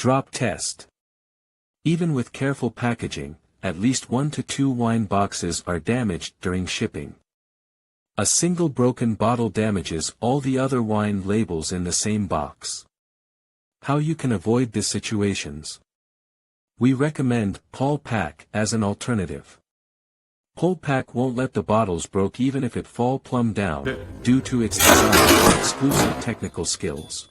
Drop test. Even with careful packaging, at least 1 to 2 wine boxes are damaged during shipping. A single broken bottle damages all the other wine labels in the same box. How you can avoid these situations? We recommend Pull Pack as an alternative. Pull Pack won't let the bottles break even if it fall plumb down, due to its design and exclusive technical skills.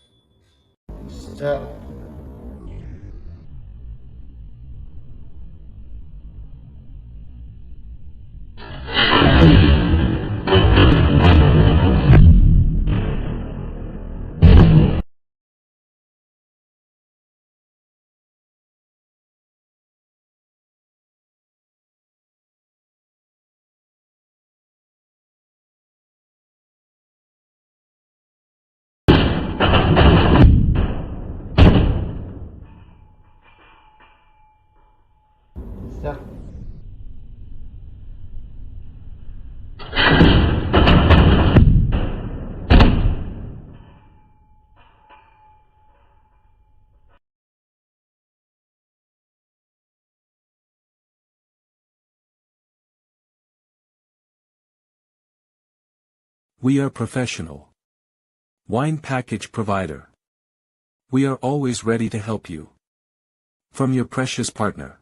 We are professional. Wine package provider. We are always ready to help you. From your precious partner.